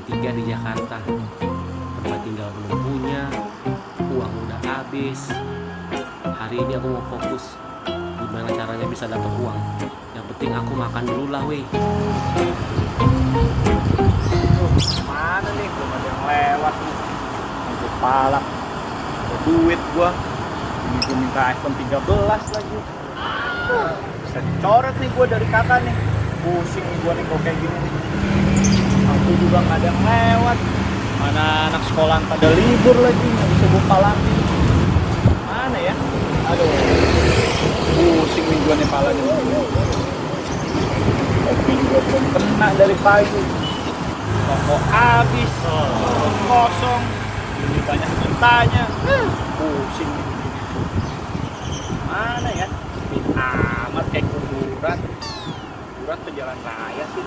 ketiga di Jakarta. Tempat tinggal belum punya, uang udah habis. Hari ini aku mau fokus gimana caranya bisa dapat uang. Yang penting aku makan dulu lah weh. Mana nih, belum ada yang lewat nih. Aku palak, ada duit gua. Ini gua minta iPhone 13 lagi. Bisa dicoret nih gua dari kakak nih. Pusing nih gua nih kalau kayak gini nih. Aku juga nggak ada yang lewat. Mana anak sekolah pada libur lagi, nggak bisa buka lagi. Mana ya? Aduh, pusing nih gua nih palanya. Kopi juga belum kena dari pagi. Toko habis, toko kosong, ini banyak mintanya. Pusing nih. Mana ya? Ini amat kayak kuburan. Kuburan ke jalan raya sih.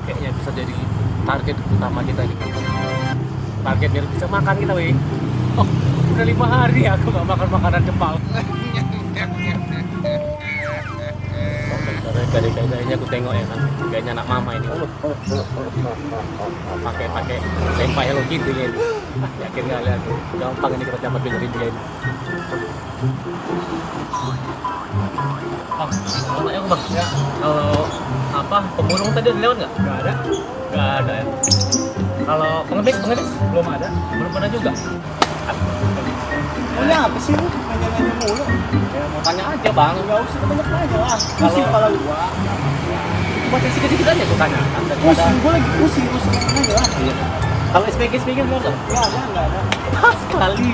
Kayaknya bisa jadi target utama kita nih. Target biar bisa makan kita weh. Oh, udah 5 hari aku gak makan makanan Jepang. Kayaknya aku tengok ya kan, kayaknya anak mama ini. Pakai sempai Hello Kitty ini. Yakin kali aku, gampang ini kita dapat dengerin dia ini. Bang, mau tanya aku bang, ya, kalau apa pemulung tadi udah lewat nggak? Nggak ada ya. Kalau pengemis belum ada juga. Maunya apa sih lu? Nanya-nanya mulu. Ya mau tanya aja bang. Nggak usah banyak nanya lah. Pusing kepala gua. Buat sedikit aja tuh tanya. Pusing, gua lagi pusing aja lah. Iya. Kalau SPG belum ada? Nggak ada. Pas sekali.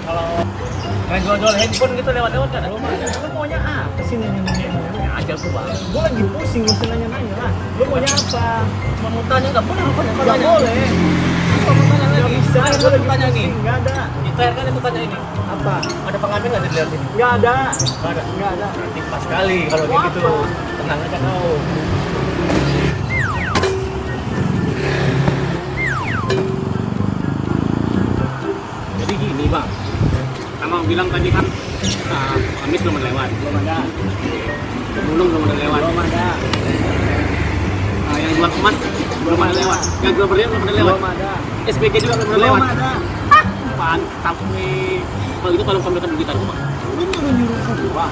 Kalau main jual-jual handphone gitu lewat-lewat kan? Belum ada. Lu maunya apa sih nanya-nanya? Aja tuh bang. Gua lagi pusing, nggak usah nanya-nanya lah. Lu maunya apa? Cuma mau tanya nggak boleh apa Nggak boleh. Cuma mau tanya Nggak lagi. bisa. Ayo Gua lagi tanya nih. pusing. Nggak ada. Detail kan aku tanya ini. Apa? Ada pengamen nggak dilihat ini? Nggak ada. Nggak ada. Nanti pas sekali kalau kayak gitu. Tenang aja kau. Jadi gini bang, kamu bilang tadi kan Kamis belum ada lewat. Belum ada. Pemulung belum ada lewat. Belum ada. Yang jual emas belum ada lewat. Yang jual berlian belum ada lewat. Belum ada. SPG juga belum ada Belum lewat. ada. Mantap nih. Kalau gitu kalau kamu ambilkan duit aku mah. Lu nyuruh-nyuruh gua.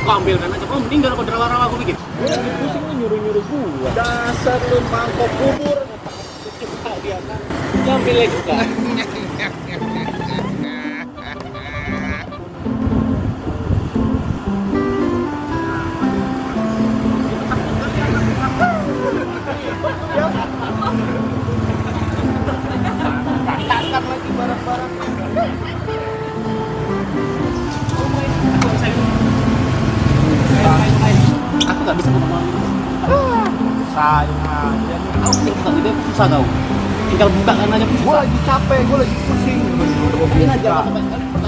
Kau ambilkan aja. Kau meninggal kau rawa-rawa aku bikin. Gua lagi pusing lu nyuruh-nyuruh gua. Dasar lu mangkok kubur. Coba dia kan. Dia ambilnya juga. Katakan lagi barang-barang. Aku nggak bisa ngomong. Sayang aja nih. Aku tinggal gede susah kau. Tinggal buka kan aja. Gua lagi capek, gua lagi pusing. Ini aja sampai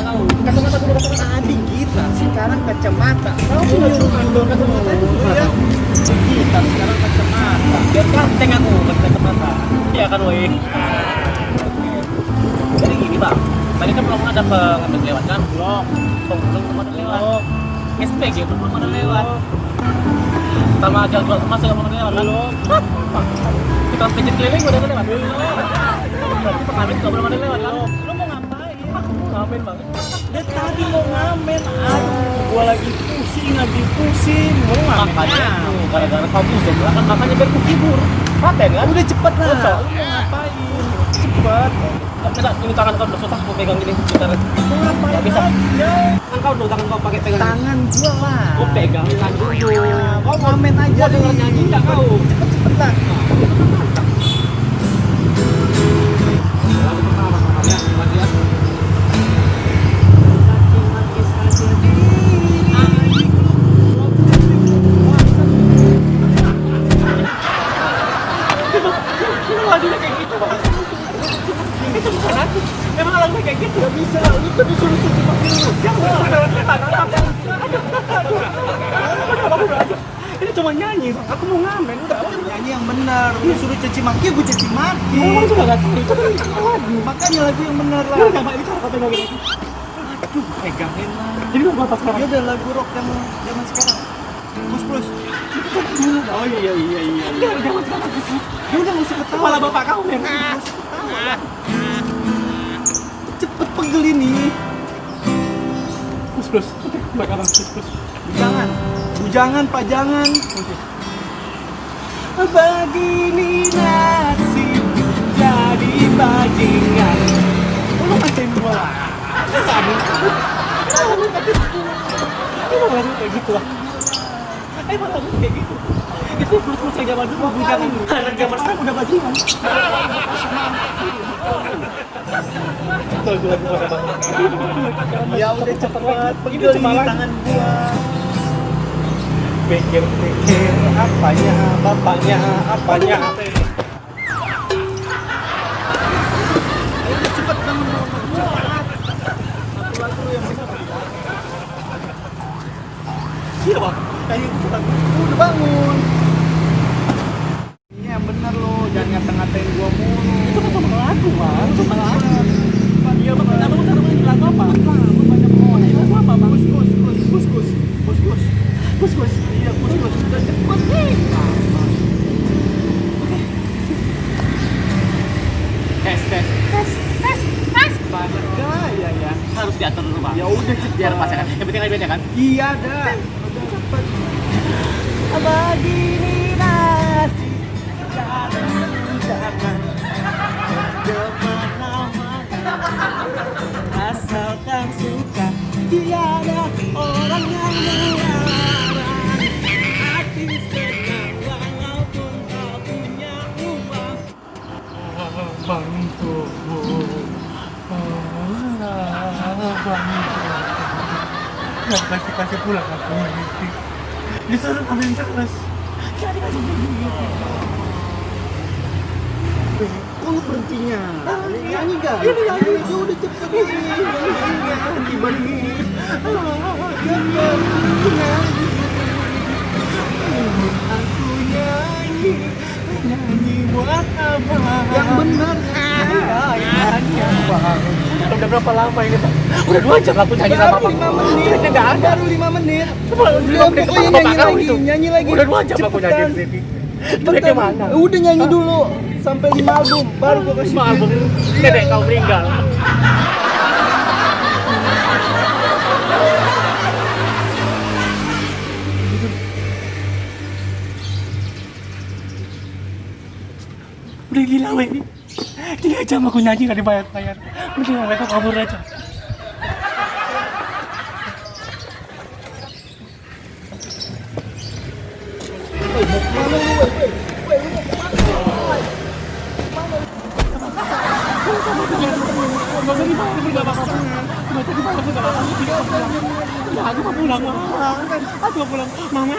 tahu. Kacamata gua dapat tadi kita, sekarang kacamata. Kamu nyuruh kacamata dulu ya. Kita sekarang kacamata. Biar ganteng aku kacamata. Iya kan woi. Jadi gini bang, tadi kan belum ada pengambil lewat kan? Belum ada lewat. SPG belum ada lewat. Sama jual emas juga belum ada lewat kan? Kita pijit keliling udah ada lewat. Berarti pengamen juga belum ada lewat kan? Lu mau ngapain? Aku mau ngamen banget. Dia tadi mau ngamen. Aduh, gua lagi pusing. Mau ngamen. Makanya aku gara-gara kau pusing lah kan makanya biar ku hibur. Paten kan? Udah cepet lah. Udah. Lu mau ngapain? Cepet. Coba ini tangan kau udah susah aku pegang gini. Bentar. Mau ngapain? Nggak bisa. aja? Tangan kau dulu, tangan kau pakai pegang. Tangan gua lah. Kau pegang tangan dulu. Kau ngamen aja. Gua denger nyanyi enggak kau? Cepet-cepetan. Lagu pertama ya, mati ya. Lagunya kayak gitu bang. Itu bukan aku. Emang lagunya kayak gitu. Gak bisa, lu kan disuruh cuci mobil lu. Ini cuma nyanyi bang. Aku mau ngamen udah. Nyanyi yang benar, lu suruh cuci maki, gue cuci maki. Ngomong juga gak tahu. Itu kan lagu. Makanya lagu yang benar lah. Coba ini cara kau pegang gini. Pegangin lah. Jadi lagu apa sekarang? Ya udah lagu rock zaman sekarang. Plus. Oh iya. Jangan sekarang. Ya udah nggak usah ketawa. Kepala bapak kau men. Cepet pegel ini. Plus. Bakalan plus. Bujangan Pak, jangan. Begini nasib jadi bajingan. Lu ngatain gua. Emang lagu kayak gitu lah. Emang lagu kayak gitu. Itu plus yang zaman dulu bujangan. Anak zaman sekarang udah bajingan. Tuh lagu apa? Ya udah cepet Ini pegel cuma ini lagu. tangan gua. Pikir apanya, bapaknya apanya. Ayo cepet bangun. Satu lagu yang benar. Iya bang. Kayak gitu kan. Udah bangun. Ini yang bener lo, jangan ngata-ngatain gua mulu. Itu kan cuma lagu bang. Cuma lagu. Iya bang. Kenapa cara main lagu apa? Banyak pohon. Lagu apa bang? Kus. Iya, kus. Udah cepet nih. Tes. Banyak gaya ya. Harus diatur dulu bang. Ya udah cepet. Biar pas kan. Yang penting aja kan. Iya dah. Udah cepet. Begini nasib Jangan asalkan suka, tiada orang yang melarang. Hati senang walaupun tak punya uang. Nggak kasih pulang aku ini. Disuruh ambil terus. Jangan dikasih begini. Kok lu berhentinya? Nyanyi gak? Ini nyanyi. Ya udah cepet ini. Nyanyi. Aku nyanyi buat apa? Yang benar. Iya. Udah berapa lama ini bang? Udah 2 jam aku nyanyi sama Baru bang. 5 menit. Nggak ada. Baru 5 menit. Udah Pokoknya nyanyi lagi. Udah 2 jam aku nyanyi di sini. Duitnya mana? Udah nyanyi dulu sampai 5 album baru gua kasih 5 album. duit. Nenek kau meninggal. Udah gila weh ini. 3 jam aku nyanyi gak dibayar-bayar. Mending mereka kabur aja. Gak usah dibayar pun gak apa-apa. Gak usah dibayar pun gak apa-apa. Ya aku mau pulang. Aku mau pulang. Mama.